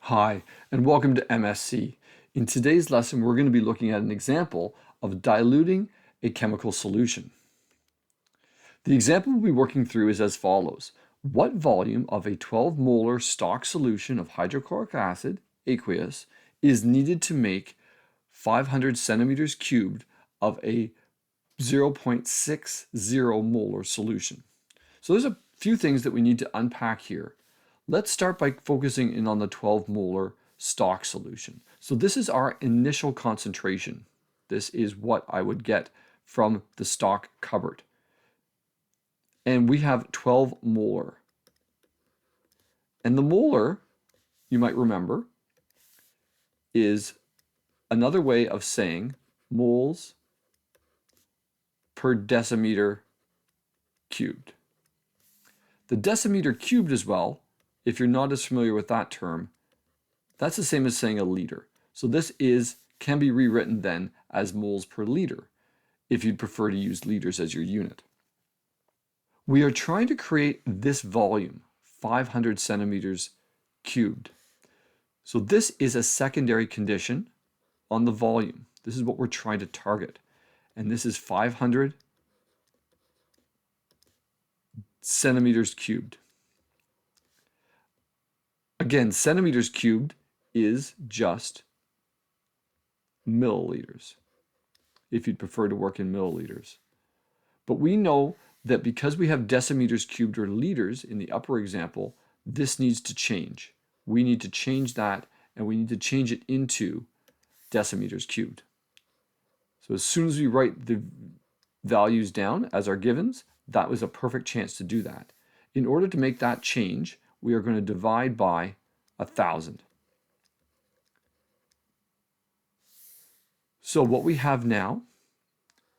Hi, and welcome to MSc. In today's lesson, we're going to be looking at an example of diluting a chemical solution. The example we'll be working through is as follows. What volume of a 12 molar stock solution of hydrochloric acid, aqueous, is needed to make 500 centimeters cubed of a 0.60 molar solution? So there's a few things that we need to unpack here. Let's start by focusing in on the 12 molar stock solution. So this is our initial concentration. This is what I would get from the stock cupboard. And we have 12 molar. And the molar, you might remember, is another way of saying moles per decimeter cubed. The decimeter cubed as well, if you're not as familiar with that term, that's the same as saying a liter. So this can be rewritten then as moles per liter, if you'd prefer to use liters as your unit. We are trying to create this volume, 500 centimeters cubed. So this is a secondary condition on the volume. This is what we're trying to target. And this is 500 centimeters cubed. Again, centimeters cubed is just milliliters, if you'd prefer to work in milliliters. But we know that because we have decimeters cubed or liters in the upper example, this needs to change. We need to change that, and we need to change it into decimeters cubed. So as soon as we write the values down as our givens, that was a perfect chance to do that. In order to make that change, we are going to divide by 1,000. So what we have now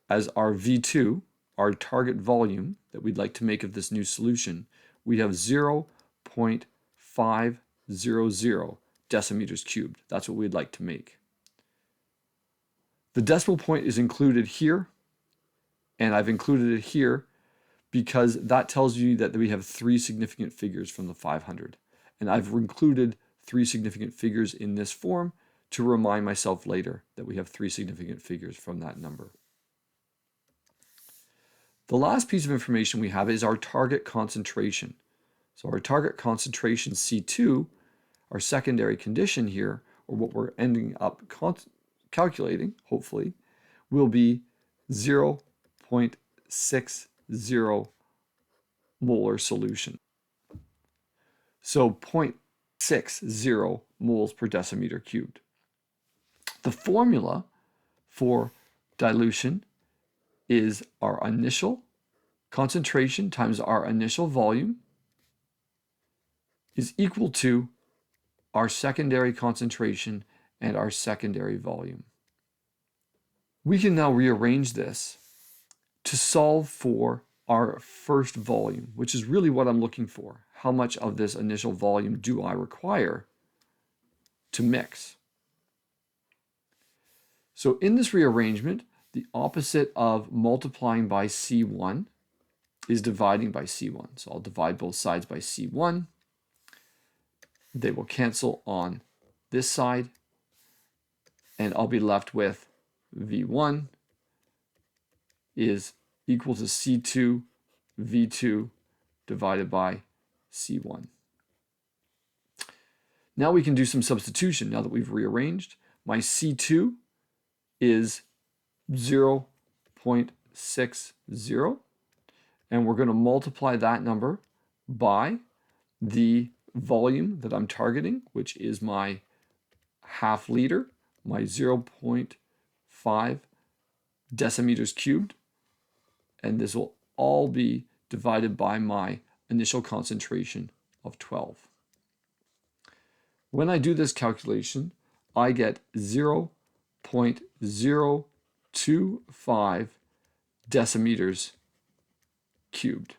as our V2, our target volume that we'd like to make of this new solution, we have 0.500 decimeters cubed. That's what we'd like to make. The decimal point is included here, and I've included it here because that tells you that we have 3 significant figures from the 500. And I've included 3 significant figures in this form to remind myself later that we have 3 significant figures from that number. The last piece of information we have is our target concentration. So our target concentration C2, our secondary condition here, or what we're ending up calculating, hopefully, will be 0.60 molar solution. So 0.60 moles per decimeter cubed. The formula for dilution is our initial concentration times our initial volume is equal to our secondary concentration and our secondary volume. We can now rearrange this to solve for our first volume, which is really what I'm looking for. How much of this initial volume do I require to mix? So in this rearrangement, the opposite of multiplying by C1 is dividing by C1. So I'll divide both sides by C1. They will cancel on this side, and I'll be left with V1 is equal to C2 V2 divided by C1. Now we can do some substitution now that we've rearranged. My C2 is 0.60, and we're going to multiply that number by the volume that I'm targeting, which is my half liter, my 0.5 decimeters cubed, and this will all be divided by my initial concentration of 12. When I do this calculation, I get 0.025 decimeters cubed.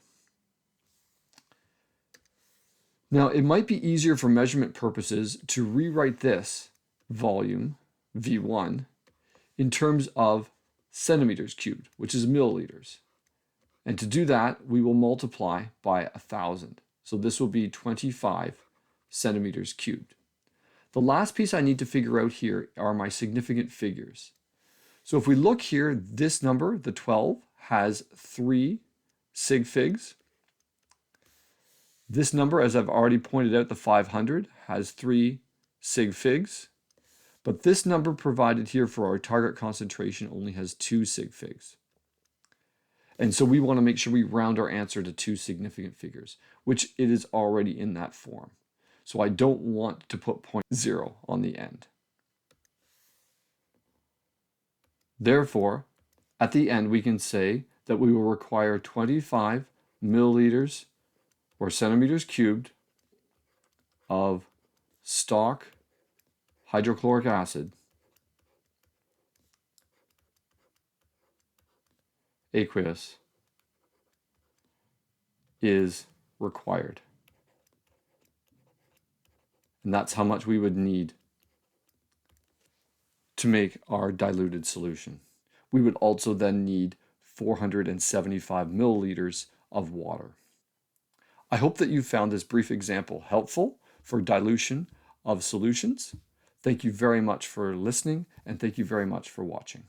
Now, it might be easier for measurement purposes to rewrite this volume, V1, in terms of centimeters cubed, which is milliliters. And to do that, we will multiply by 1,000. So this will be 25 centimeters cubed. The last piece I need to figure out here are my significant figures. So if we look here, this number, the 12, has 3 sig figs. This number, as I've already pointed out, the 500, has 3 sig figs. But this number provided here for our target concentration only has 2 sig figs. And so we want to make sure we round our answer to 2 significant figures, which it is already in that form. So I don't want to put 0.0 on the end. Therefore, at the end, we can say that we will require 25 milliliters or centimeters cubed of stock hydrochloric acid, aqueous, is required. And that's how much we would need to make our diluted solution. We would also then need 475 milliliters of water. I hope that you found this brief example helpful for dilution of solutions. Thank you very much for listening, and thank you very much for watching.